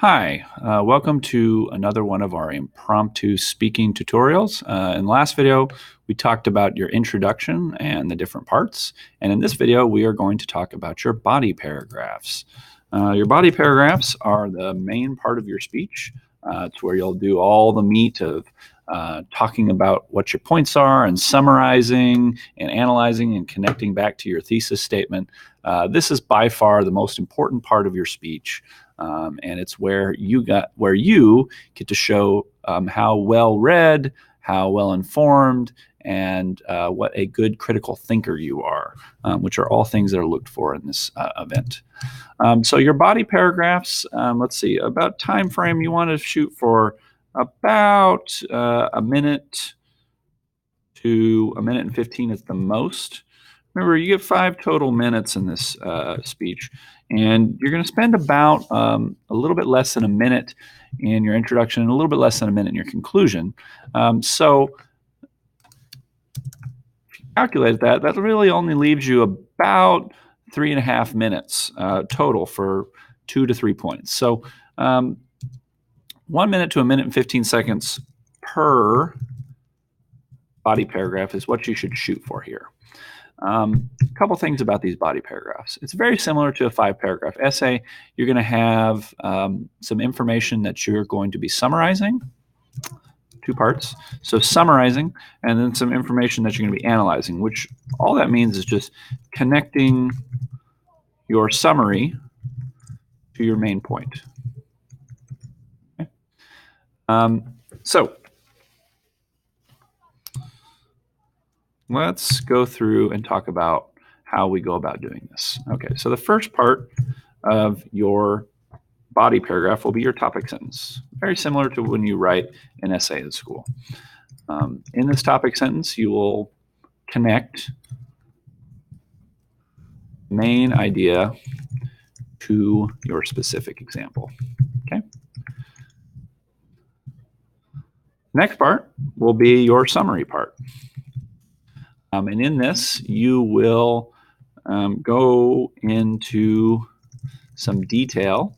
Hi, welcome to another one of our impromptu speaking tutorials. In the last video, we talked about your introduction and the different parts. And in this video, we are going to talk about your body paragraphs. Your body paragraphs are the main part of your speech. It's where you'll do all the meat of talking about what your points are and summarizing and analyzing and connecting back to your thesis statement. This is by far the most important part of your speech. And it's where you get to show how well read, how well informed, and what a good critical thinker you are, which are all things that are looked for in this event. So your body paragraphs, let's see, about time frame, you want to shoot for about a minute to a minute and 15 at the most. Remember, you get 5 total minutes in this speech, and you're going to spend about a little bit less than a minute in your introduction and a little bit less than a minute in your conclusion. So if you calculate that really only leaves you about 3.5 minutes total for 2 to 3 points. So 1 minute to a minute and 15 seconds per body paragraph is what you should shoot for here. A couple things about these body paragraphs. It's very similar to a 5-paragraph essay. You're going to have some information that you're going to be summarizing, 2 parts. So summarizing, and then some information that you're going to be analyzing, which all that means is just connecting your summary to your main point. Okay. So let's go through and talk about how we go about doing this. Okay, so the first part of your body paragraph will be your topic sentence. Very similar to when you write an essay at school. In this topic sentence, you will connect main idea to your specific example. Okay. Next part will be your summary part. And in this, you will go into some detail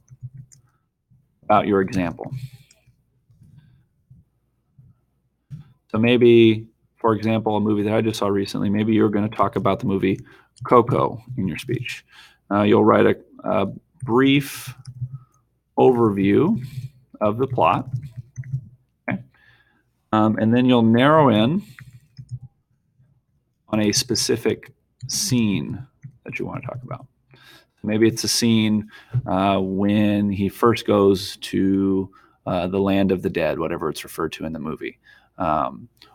about your example. So maybe, for example, a movie that I just saw recently, maybe you're going to talk about the movie Coco in your speech. You'll write a brief overview of the plot. Okay? And then you'll narrow in on a specific scene that you want to talk about. Maybe it's a scene when he first goes to the land of the dead, whatever it's referred to in the movie.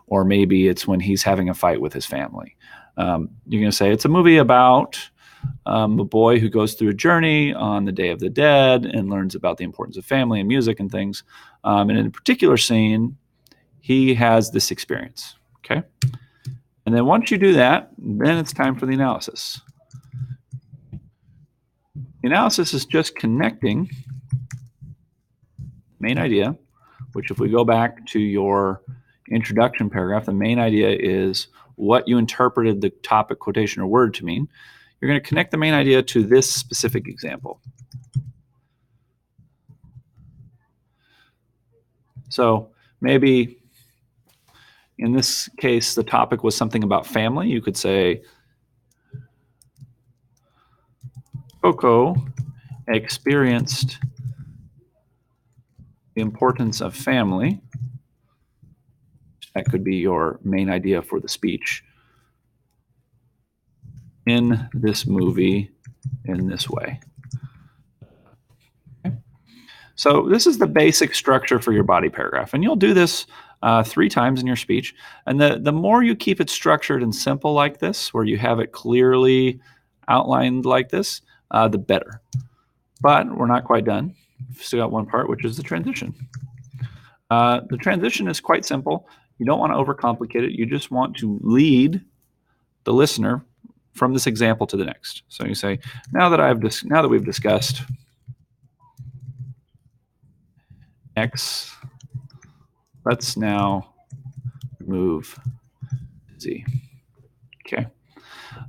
Or maybe it's when he's having a fight with his family. You're going to say it's a movie about a boy who goes through a journey on the Day of the Dead and learns about the importance of family and music and things. And in a particular scene, he has this experience. Okay? And then once you do that, then it's time for the analysis. The analysis is just connecting main idea, which if we go back to your introduction paragraph, the main idea is what you interpreted the topic, quotation, or word to mean. You're going to connect the main idea to this specific example. So maybe in this case, the topic was something about family. You could say, Coco experienced the importance of family. That could be your main idea for the speech. In this movie, in this way. Okay. So this is the basic structure for your body paragraph. And you'll do this 3 times in your speech. And the more you keep it structured and simple like this, where you have it clearly outlined like this, the better. But we're not quite done. We've still got one part, which is the transition. The transition is quite simple. You don't want to overcomplicate it. You just want to lead the listener from this example to the next. So you say, now that we've discussed X, let's now move Z. Okay.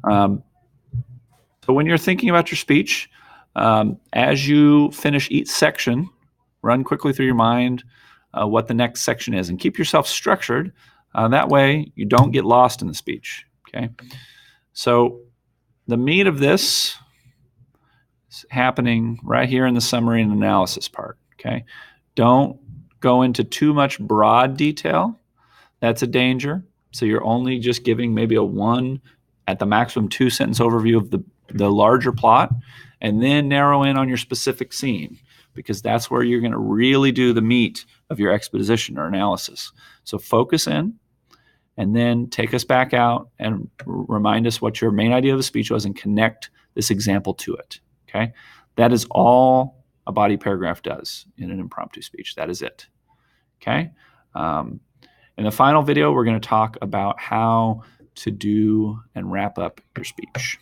So when you're thinking about your speech, as you finish each section run quickly through your mind what the next section is, and keep yourself structured. That way you don't get lost in the speech. Okay. So the meat of this is happening right here in the summary and analysis part. Okay. Don't go into too much broad detail. That's a danger. So you're only just giving maybe a 1 at the maximum 2-sentence overview of the larger plot, and then narrow in on your specific scene, because that's where you're going to really do the meat of your exposition or analysis. So focus in, and then take us back out and remind us what your main idea of the speech was and connect this example to it. Okay? That is all a body paragraph does in an impromptu speech. That is it. Okay? In the final video, we're going to talk about how to do and wrap up your speech.